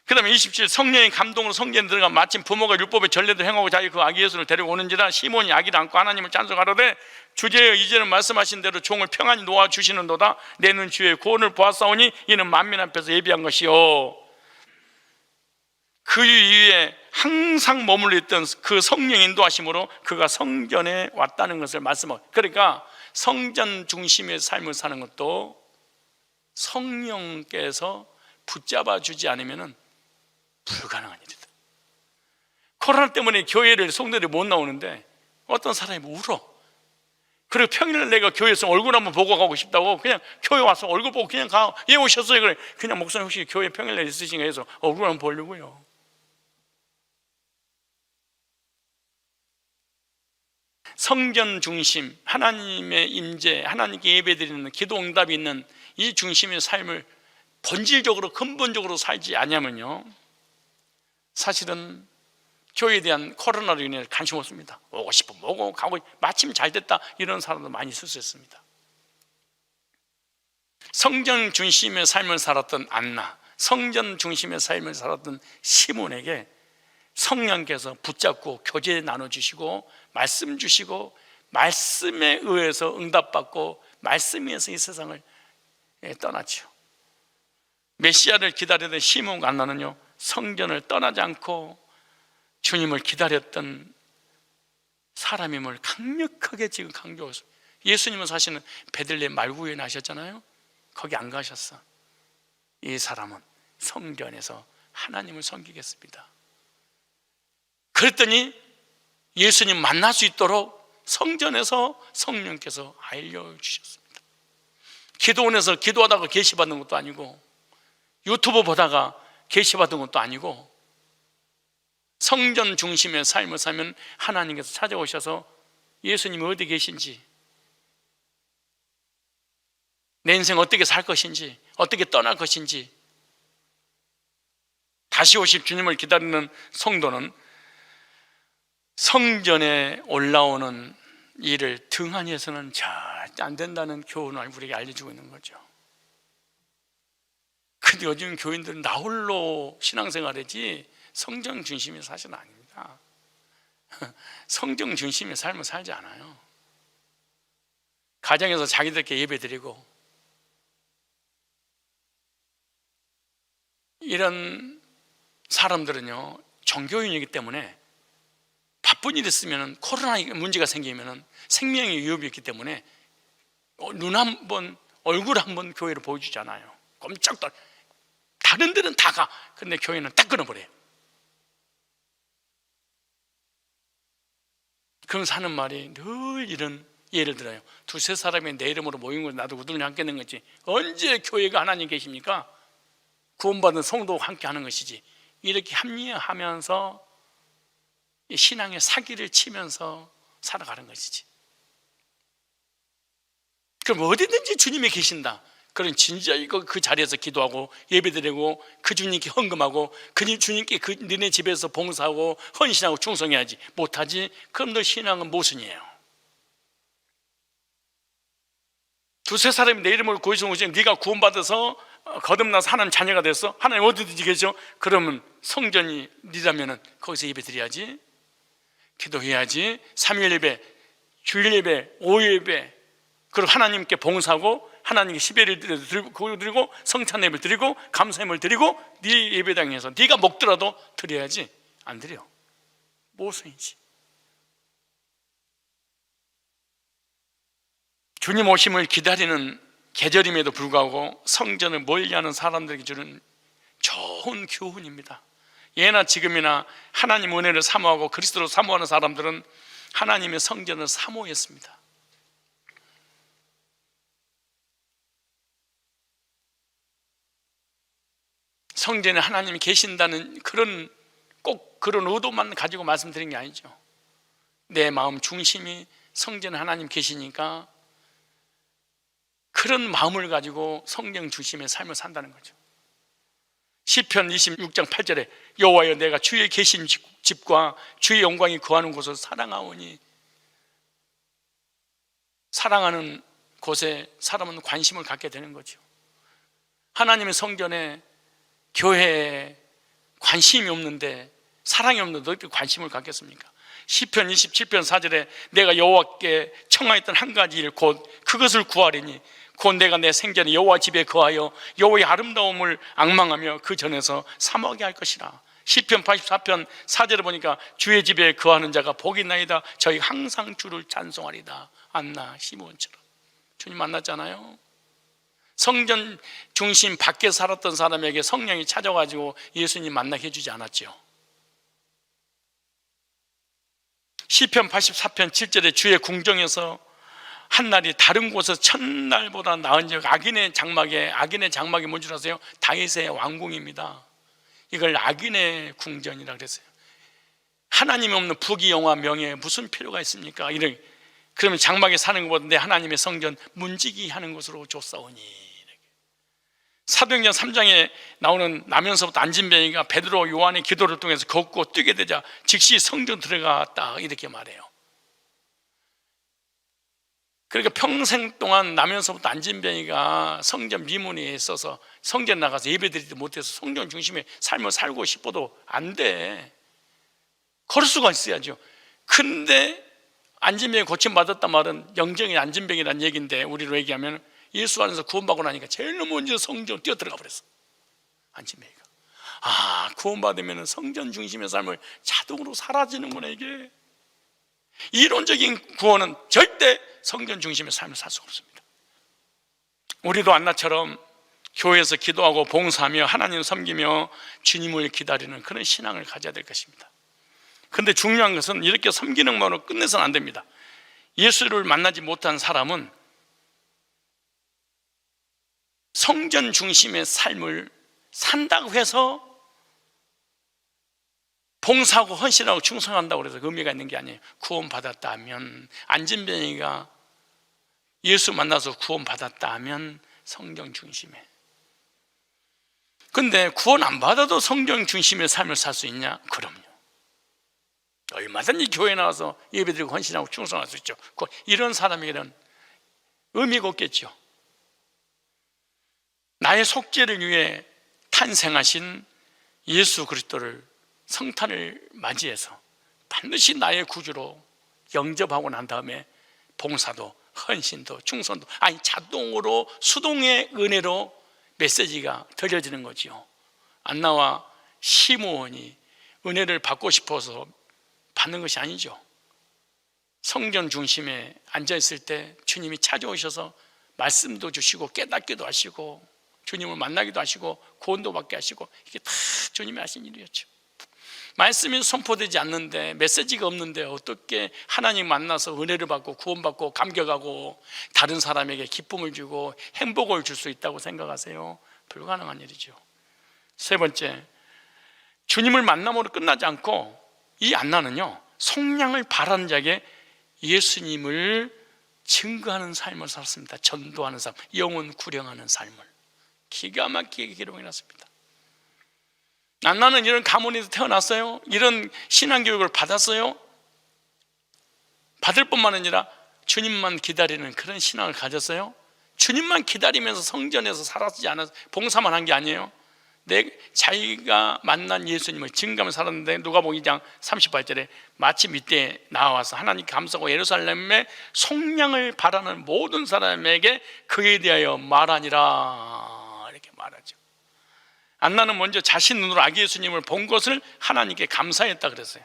그 다음에 27, 성령의 감동으로 성전에 들어가 마침 부모가 율법의 전례를 행하고 자기 그 아기 예수를 데리고 오는지라 시몬이 아기를 안고 하나님을 찬송하려되 주제여 이제는 말씀하신 대로 종을 평안히 놓아주시는도다. 내는 주의 구원을 보았사오니 이는 만민 앞에서 예비한 것이요. 그 위에 항상 머물러 있던 그 성령의 인도하심으로 그가 성전에 왔다는 것을 말씀하고, 그러니까 성전 중심의 삶을 사는 것도 성령께서 붙잡아 주지 않으면 불가능한 일이다. 코로나 때문에 교회를 성도들이 못 나오는데 어떤 사람이 울어. 그리고 평일날 내가 교회에서 얼굴 한번 보고 가고 싶다고 그냥 교회 와서 얼굴 보고 그냥 가. 예, 오셨어요. 그래. 그냥 목사님 혹시 교회 평일날 있으신가 해서 얼굴 한번 보려고요. 성전 중심, 하나님의 임재, 하나님께 예배드리는 기도 응답이 있는 이 중심의 삶을 본질적으로 근본적으로 살지 않으면요, 사실은 교회에 대한 코로나로 인해 관심 없습니다. 오고 싶으면 오고 가고 마침 잘 됐다 이런 사람도 많이 있을 수 있습니다. 성전 중심의 삶을 살았던 안나, 성전 중심의 삶을 살았던 시몬에게 성령께서 붙잡고 교제 나눠주시고 말씀 주시고 말씀에 의해서 응답받고 말씀에 의해서 이 세상을 떠났죠. 메시아를 기다리던 시몬과 안나는요, 성전을 떠나지 않고 주님을 기다렸던 사람임을 강력하게 지금 강조했어요. 예수님은 사실은 베들레헴 말구에 나셨잖아요. 거기 안 가셨어. 이 사람은 성전에서 하나님을 섬기겠습니다. 그랬더니 예수님 만날 수 있도록 성전에서 성령께서 알려주셨습니다. 기도원에서 기도하다가 계시받는 것도 아니고 유튜브 보다가 계시받은 것도 아니고 성전 중심의 삶을 살면 하나님께서 찾아오셔서 예수님이 어디 계신지, 내 인생 어떻게 살 것인지, 어떻게 떠날 것인지, 다시 오실 주님을 기다리는 성도는 성전에 올라오는 일을 등한히 해서는 절대 안 된다는 교훈을 우리에게 알려주고 있는 거죠. 근데 요즘 교인들은 나홀로 신앙생활이지 성전 중심의 사실은 아닙니다. 성전 중심의 삶을 살지 않아요. 가정에서 자기들께 예배드리고 이런 사람들은요, 종교인이기 때문에 바쁜 일 있으면, 코로나 문제가 생기면 생명의 위협이 있기 때문에 눈 한 번, 얼굴 한 번 교회를 보여주잖아요. 꼼짝도, 다른 데는 다 가. 근데 교회는 딱 끊어버려요. 그러면서 하는 말이 늘 이런 예를 들어요. 두세 사람이 내 이름으로 모인 걸 나도 우두머리 함께 하는 거지. 언제 교회가 하나님 계십니까? 구원받은 성도가 함께 하는 것이지. 이렇게 합리화하면서 신앙의 사기를 치면서 살아가는 것이지. 그럼 어디든지 주님이 계신다. 그런 진지하게 그 자리에서 기도하고 예배드리고 그 주님께 헌금하고 그 주님께 그 너네 집에서 봉사하고 헌신하고 충성해야지. 못하지? 그럼 너 신앙은 모순이에요. 두세 사람이 내 이름으로 고이성 오시면 네가 구원받아서 거듭나서 하나님 자녀가 됐어? 하나님 어디든지 계셔? 그러면 성전이 네라면 거기서 예배 드려야지, 기도해야지. 3일 예배, 주일 예배, 5일 예배, 그리고 하나님께 봉사하고 하나님께 11일 드리고 성찬 예배를 드리고 감사함을 드리고 네 예배당에서 네가 먹더라도 드려야지. 안 드려. 모순이지. 주님 오심을 기다리는 계절임에도 불구하고 성전을 멀리하는 사람들에게 주는 좋은 교훈입니다. 예나 지금이나 하나님 은혜를 사모하고 그리스도를 사모하는 사람들은 하나님의 성전을 사모했습니다. 성전에 하나님이 계신다는 꼭 그런 의도만 가지고 말씀드린 게 아니죠. 내 마음 중심이 성전에 하나님 계시니까 그런 마음을 가지고 성령 중심의 삶을 산다는 거죠. 시편 26장 8절에 여호와여 내가 주의 계신 집과 주의 영광이 거하는 곳을 사랑하오니, 사랑하는 곳에 사람은 관심을 갖게 되는 거죠. 하나님의 성전에, 교회에 관심이 없는데, 사랑이 없는데 어떻게 관심을 갖겠습니까? 시편 27편 4절에 내가 여호와께 청하였던 한 가지 일 곧 그것을 구하리니 곧 내가 내 생전에 여호와 집에 거하여 여호와의 아름다움을 앙망하며 그 전에서 사모하게 할 것이라. 시편 84편 4절에 보니까 주의 집에 거하는 자가 복이 있나이다. 저희 항상 주를 찬송하리다. 안나 시몬처럼 주님 만났잖아요. 성전 중심 밖에 살았던 사람에게 성령이 찾아가지고 예수님 만나게 해주지 않았죠. 시편 84편 7절에 주의 궁정에서 한날이 다른 곳에서 첫날보다 나은 즉 악인의 장막이 뭔지 아세요? 다윗의 왕궁입니다. 이걸 악인의 궁전이라 그랬어요. 하나님이 없는 부귀영화 명예에 무슨 필요가 있습니까? 그러면 장막에 사는 것보다 내 하나님의 성전 문지기 하는 것으로 줬사오니. 사도행전 3장에 나오는 나면서부터 안진뱅이가 베드로 요한의 기도를 통해서 걷고 뛰게 되자 즉시 성전 들어갔다 이렇게 말해요. 그러니까 평생 동안 나면서부터 안진뱅이가 성전 미문에 있어서 성전 나가서 예배드리지 못해서 성전 중심의 삶을 살고 싶어도 안 돼. 걸을 수가 있어야죠. 근데 안진뱅이 고침받았단 말은 영적인 안진뱅이라는 얘기인데, 우리로 얘기하면 예수 안에서 구원받고 나니까 제일 먼저 성전 뛰어들어가 버렸어. 안진뱅이가. 구원받으면 성전 중심의 삶을 자동으로 사라지는구나. 이게 이론적인 구원은 절대 성전 중심의 삶을 살 수가 없습니다. 우리도 안나처럼 교회에서 기도하고 봉사하며 하나님을 섬기며 주님을 기다리는 그런 신앙을 가져야 될 것입니다. 그런데 중요한 것은 이렇게 섬기는 것으로 끝내서는 안 됩니다. 예수를 만나지 못한 사람은 성전 중심의 삶을 산다고 해서 봉사하고 헌신하고 충성한다고 해서 의미가 있는 게 아니에요. 구원받았다 하면, 안진뱅이가 예수 만나서 구원받았다 하면 성경 중심에. 근데 구원 안 받아도 성경 중심의 삶을 살 수 있냐? 그럼요. 얼마든지 교회 나와서 예배드리고 헌신하고 충성할 수 있죠. 이런 사람에게는 의미가 없겠죠. 나의 속죄를 위해 탄생하신 예수 그리스도를 성탄을 맞이해서 반드시 나의 구주로 영접하고 난 다음에 봉사도 헌신도 충성도, 자동으로 수동의 은혜로 메시지가 들려지는 거지요. 안나와 시므온이 은혜를 받고 싶어서 받는 것이 아니죠. 성전 중심에 앉아있을 때 주님이 찾아오셔서 말씀도 주시고 깨닫기도 하시고 주님을 만나기도 하시고 구원도 받게 하시고, 이게 다 주님이 하신 일이었죠. 말씀이 선포되지 않는데, 메시지가 없는데 어떻게 하나님 만나서 은혜를 받고 구원받고 감격하고 다른 사람에게 기쁨을 주고 행복을 줄 수 있다고 생각하세요? 불가능한 일이죠. 세 번째, 주님을 만남으로 끝나지 않고 이 안나는요, 속량을 바라는 자에게 예수님을 증거하는 삶을 살았습니다. 전도하는 삶, 영혼 구령하는 삶을 기가 막히게 기록해놨습니다. 안나는 이런 가문에서 태어났어요? 이런 신앙교육을 받았어요? 받을 뿐만 아니라 주님만 기다리는 그런 신앙을 가졌어요? 주님만 기다리면서 성전에서 살았지 않아서 봉사만 한 게 아니에요. 자기가 만난 예수님을 증거하며 살았는데, 누가복음 2장 38절에 마침 이때 나와서 하나님 감사하고 예루살렘에 속량을 바라는 모든 사람에게 그에 대하여 말하니라 이렇게 말하죠. 안나는 먼저 자신 눈으로 아기 예수님을 본 것을 하나님께 감사했다 그랬어요.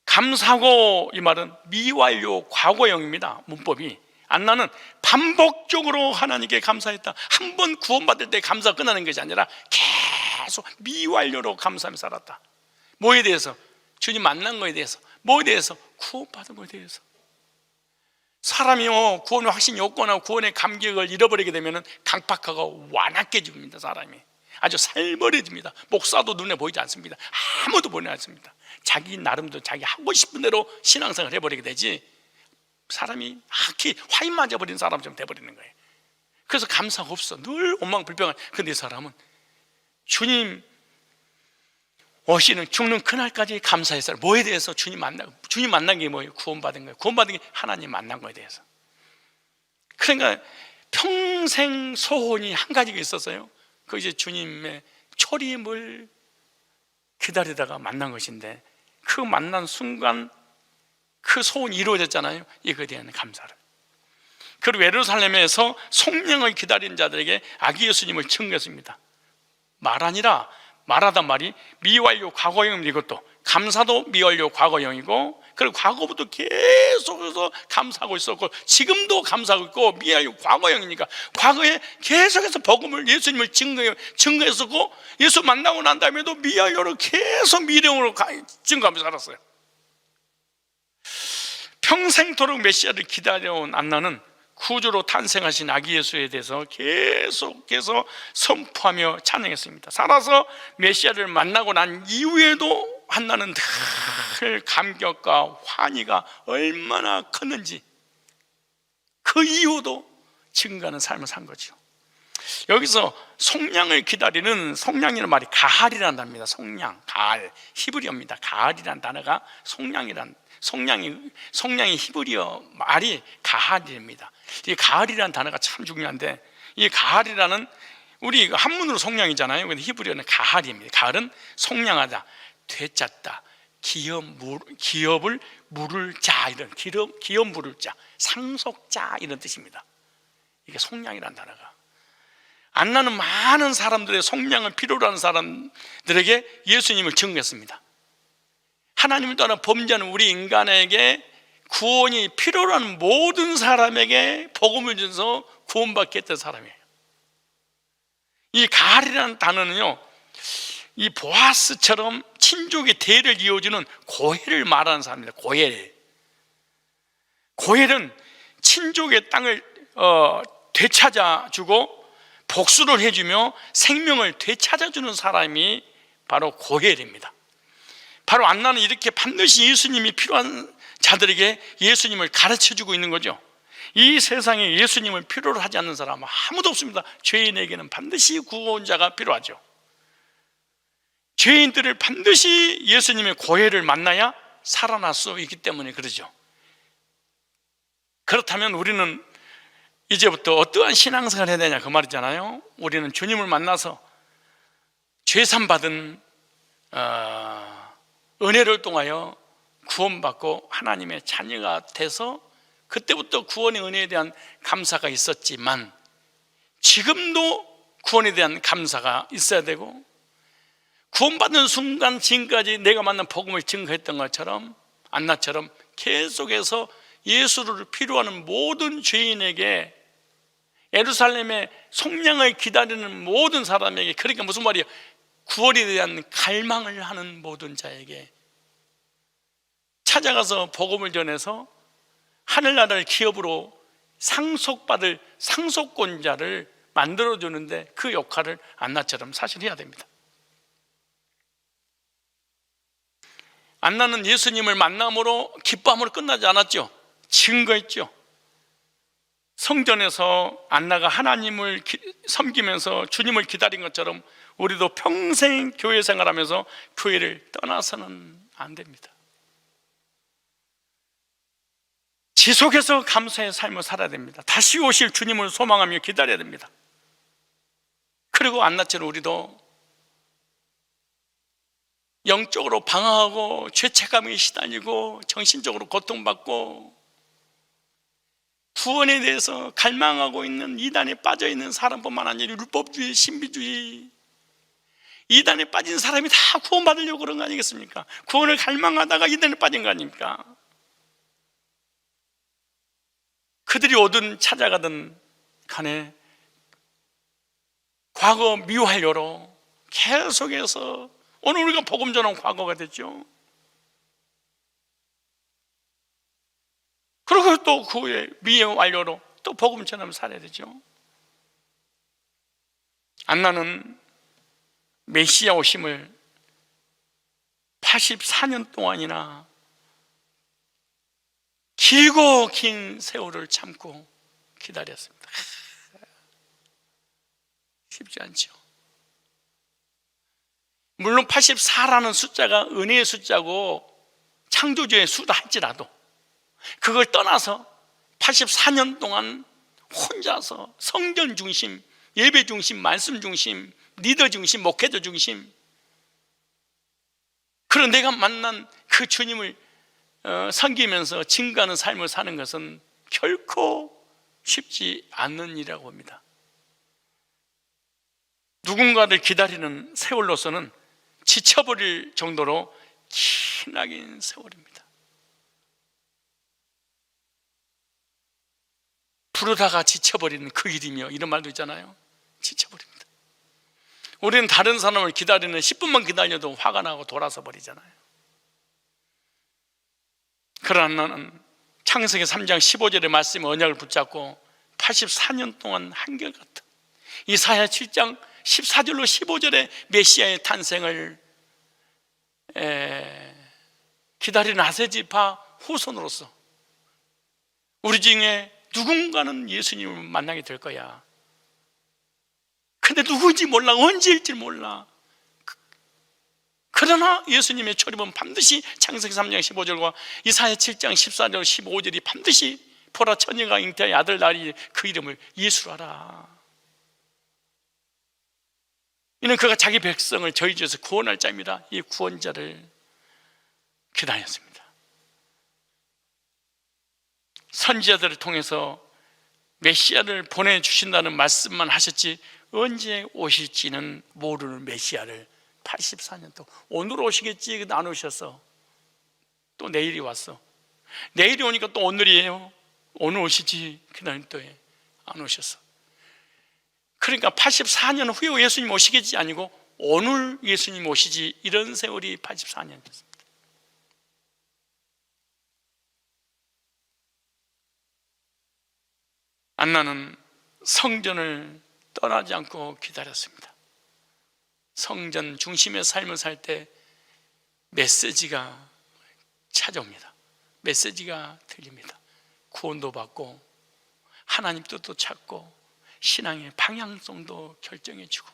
감사하고, 이 말은 미완료 과거형입니다. 문법이. 안나는 반복적으로 하나님께 감사했다. 한 번 구원받을 때 감사가 끝나는 것이 아니라 계속 미완료로 감사하며 살았다. 뭐에 대해서? 주님 만난 거에 대해서. 뭐에 대해서? 구원받은 거에 대해서. 사람이요, 구원의 확신이 없거나 구원의 감격을 잃어버리게 되면 강팍하고 완악해집니다. 사람이 아주 살벌해집니다. 목사도 눈에 보이지 않습니다. 아무도 보이지 않습니다. 자기 나름대로 자기 하고 싶은 대로 신앙생활을 해버리게 되지, 사람이 하키 화인 맞아버린 사람처럼 돼버리는 거예요. 그래서 감사가 없어. 늘 원망불평한. 근데 이 사람은 주님 오시는 죽는 그날까지 감사했어요. 뭐에 대해서? 주님 만난 게 뭐예요? 구원받은 거예요. 구원받은 게 하나님 만난 거에 대해서. 그러니까 평생 소원이 한 가지가 있었어요. 그 이제 주님의 초림을 기다리다가 만난 것인데, 그 만난 순간 그 소원이 이루어졌잖아요. 이거에 대한 감사를. 그리고 예루살렘에서 속량을 기다린 자들에게 아기 예수님을 증거했습니다. 말하니라, 말하단 말이 미완료 과거형입니다. 이것도 감사도 미완료 과거형이고, 그리고 과거부터 계속해서 감사하고 있었고 지금도 감사하고 있고, 미완료 과거형이니까 과거에 계속해서 복음을, 예수님을 증거했었고, 예수 만나고 난 다음에도 미완료로 계속 미래형으로 증거하면서 살았어요. 평생토록 메시아를 기다려온 안나는 구주로 탄생하신 아기 예수에 대해서 계속해서 선포하며 찬양했습니다. 살아서 메시아를 만나고 난 이후에도 한나는 늘 감격과 환희가 얼마나 컸는지 그 이후도 증거하는 삶을 산 거죠. 여기서 속량을 기다리는, 속량이라는 말이 가할이라는 단어입니다. 속량, 가할, 히브리어입니다. 가할이라는 단어가 속량이 히브리어 말이 가할입니다. 이 가할이라는 단어가 참 중요한데, 이 가할이라는, 우리 한문으로 속량이잖아요. 근데 히브리어는 가할입니다. 가할은 속량하다, 되찾다, 기업을 물을 자, 이런 기업 물을 자, 상속자, 이런 뜻입니다. 이게 속량이라는 단어가. 안나는 많은 사람들의 속량을 필요로 하는 사람들에게 예수님을 증거했습니다. 하나님을 떠나 범죄하는 우리 인간에게 구원이 필요로 하는 모든 사람에게 복음을 줘서 구원받게 했던 사람이에요. 이 가할이라는 단어는요, 이 보아스처럼 친족의 대를 이어주는 고엘을 말하는 사람입니다. 고엘은 친족의 땅을 되찾아주고 복수를 해주며 생명을 되찾아주는 사람이 바로 고엘입니다. 바로 안나는 이렇게 반드시 예수님이 필요한 자들에게 예수님을 가르쳐주고 있는 거죠. 이 세상에 예수님을 필요로 하지 않는 사람은 아무도 없습니다. 죄인에게는 반드시 구원자가 필요하죠. 죄인들을 반드시 예수님의 고해를 만나야 살아날 수 있기 때문에 그러죠. 그렇다면 우리는 이제부터 어떠한 신앙생활을 해야 되냐, 그 말이잖아요. 우리는 주님을 만나서 죄산받은 은혜를 통하여 구원받고 하나님의 자녀가 돼서 그때부터 구원의 은혜에 대한 감사가 있었지만 지금도 구원에 대한 감사가 있어야 되고, 구원받는 순간 지금까지 내가 만난 복음을 증거했던 것처럼 안나처럼 계속해서 예수를 필요하는 모든 죄인에게, 예루살렘의 속량을 기다리는 모든 사람에게, 그러니까 무슨 말이에요? 구원에 대한 갈망을 하는 모든 자에게 찾아가서 복음을 전해서 하늘나라를 기업으로 상속받을 상속권자를 만들어주는데 그 역할을 안나처럼 사실 해야 됩니다. 안나는 예수님을 만남으로 기뻐함으로 끝나지 않았죠. 증거했죠. 성전에서 안나가 하나님을 섬기면서 주님을 기다린 것처럼 우리도 평생 교회 생활하면서 교회를 떠나서는 안 됩니다. 지속해서 감사의 삶을 살아야 됩니다. 다시 오실 주님을 소망하며 기다려야 됩니다. 그리고 안나처럼 우리도 영적으로 방황하고 죄책감에 시달리고 정신적으로 고통받고 구원에 대해서 갈망하고 있는 이단에 빠져있는 사람뿐만 아니라 율법주의, 신비주의, 이단에 빠진 사람이 다 구원받으려고 그런 거 아니겠습니까? 구원을 갈망하다가 이단에 빠진 거 아닙니까? 그들이 오든 찾아가든 간에 과거 미완료로 계속해서 오늘 우리가 복음 전한 과거가 됐죠. 그리고 또 그 후에 미완료로 또 복음 전하면 살아야 되죠. 안나는 메시아 오심을 84년 동안이나 길고 긴 세월을 참고 기다렸습니다. 쉽지 않죠. 물론 84라는 숫자가 은혜의 숫자고 창조주의 수다 할지라도 그걸 떠나서 84년 동안 혼자서 성전 중심, 예배 중심, 말씀 중심, 리더 중심, 목회자 중심, 그런 내가 만난 그 주님을 섬기면서 증거하는 삶을 사는 것은 결코 쉽지 않는 일이라고 봅니다. 누군가를 기다리는 세월로서는 지쳐버릴 정도로 기나긴 세월입니다. 부르다가 지쳐버리는 그 일이며, 이런 말도 있잖아요. 지쳐버립니다. 우리는 다른 사람을 기다리는 10분만 기다려도 화가 나고 돌아서 버리잖아요. 그러나 나는 창세기 3장 15절의 말씀의 언약을 붙잡고 84년 동안 한결같은 이사야 7장 14절로 15절의 메시아의 탄생을 기다리는 아세지파 후손으로서 우리 중에 누군가는 예수님을 만나게 될 거야. 내 누구인지 몰라, 언제일지 몰라. 그러나 예수님의 초림은 반드시 창세기 3장 15절과 이사야 7장 14절 15절이 반드시 보라 처녀가 잉태하여 아들 낳으리 그 이름을 예수로 하라. 이는 그가 자기 백성을 저희 죄에서 구원할 자입니다. 이 구원자를 기다렸습니다. 선지자들을 통해서 메시아를 보내주신다는 말씀만 하셨지 언제 오실지는 모르는 메시아를 84년 동안 오늘 오시겠지 안 오셨어. 또 내일이 왔어. 내일이 오니까 또 오늘이에요. 오늘 오시지 그날 또 안 오셨어. 그러니까 84년 후에 예수님 오시겠지 아니고 오늘 예수님 오시지, 이런 세월이 84년이었습니다. 안나는 성전을 떠나지 않고 기다렸습니다. 성전 중심의 삶을 살 때 메시지가 찾아옵니다. 메시지가 들립니다. 구원도 받고 하나님 뜻도 찾고 신앙의 방향성도 결정해주고,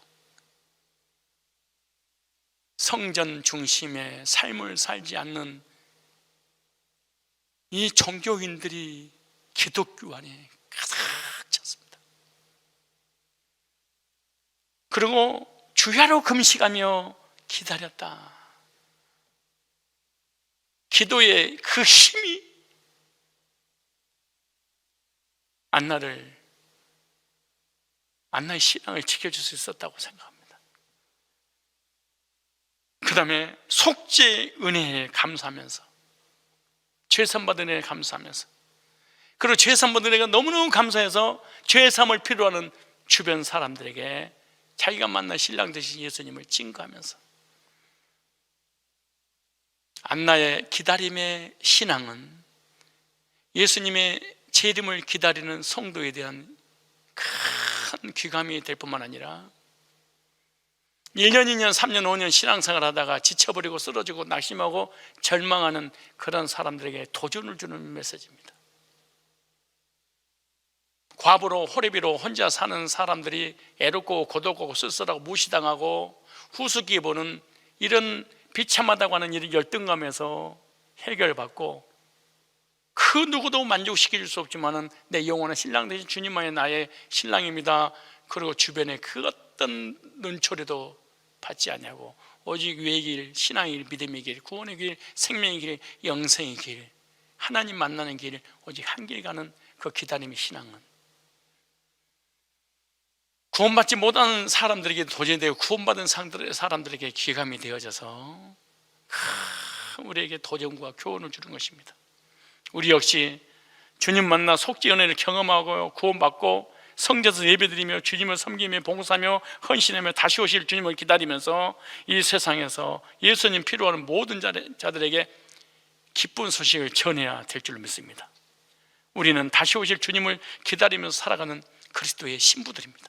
성전 중심의 삶을 살지 않는 이 종교인들이 기독교 안에 가득 찼습니다. 그리고 주야로 금식하며 기다렸다. 기도의 그 힘이 안나의 신앙을 지켜줄 수 있었다고 생각합니다. 그 다음에 속죄 은혜에 감사하면서, 죄산받은 은혜에 감사하면서, 그리고 죄산받은 은혜가 너무너무 감사해서 죄삼을 필요로 하는 주변 사람들에게 자기가 만난 신랑 되신 예수님을 증거하면서, 안나의 기다림의 신앙은 예수님의 재림을 기다리는 성도에 대한 큰 귀감이 될 뿐만 아니라 1년, 2년, 3년, 5년 신앙생활 하다가 지쳐버리고 쓰러지고 낙심하고 절망하는 그런 사람들에게 도전을 주는 메시지입니다. 과부로 호레비로 혼자 사는 사람들이 애롭고 고독하고 쓸쓸하고 무시당하고 후수기에 보는 이런 비참하다고 하는 일을 열등감에서 해결받고, 그 누구도 만족시킬 수 없지만은 내 영원한 신랑 되신 주님만이 나의 신랑입니다. 그리고 주변에 그 어떤 눈초리도 받지 않냐고, 오직 위의 길, 신앙의 길, 믿음의 길, 구원의 길, 생명의 길, 영생의 길, 하나님 만나는 길, 오직 한 길 가는 그 기다림의 신앙은 구원받지 못한 사람들에게 도전되고 구원받은 사람들에게 귀감이 되어져서 우리에게 도전과 교훈을 주는 것입니다. 우리 역시 주님 만나 속죄 은혜를 경험하고 구원받고 성전에서 예배드리며 주님을 섬기며 봉사하며 헌신하며 다시 오실 주님을 기다리면서 이 세상에서 예수님 필요하는 모든 자들에게 기쁜 소식을 전해야 될 줄로 믿습니다. 우리는 다시 오실 주님을 기다리면서 살아가는 그리스도의 신부들입니다.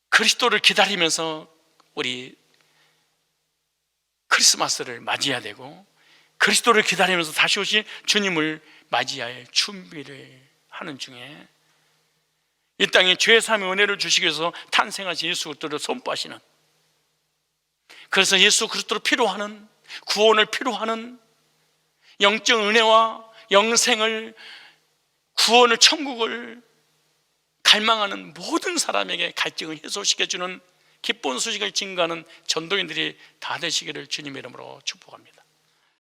그리스도를 기다리면서 우리 크리스마스를 맞이해야 되고, 그리스도를 기다리면서 다시 오실 주님을 맞이할 준비를 하는 중에 이 땅에 죄사함의 은혜를 주시기 위해서 탄생하신 예수 그리스도를 선포하시는, 그래서 예수 그리스도를 필요하는, 구원을 필요하는, 영적 은혜와 영생을, 구원을, 천국을 갈망하는 모든 사람에게 갈증을 해소시켜주는 기쁜 소식을 증거하는 전도인들이 다 되시기를 주님의 이름으로 축복합니다.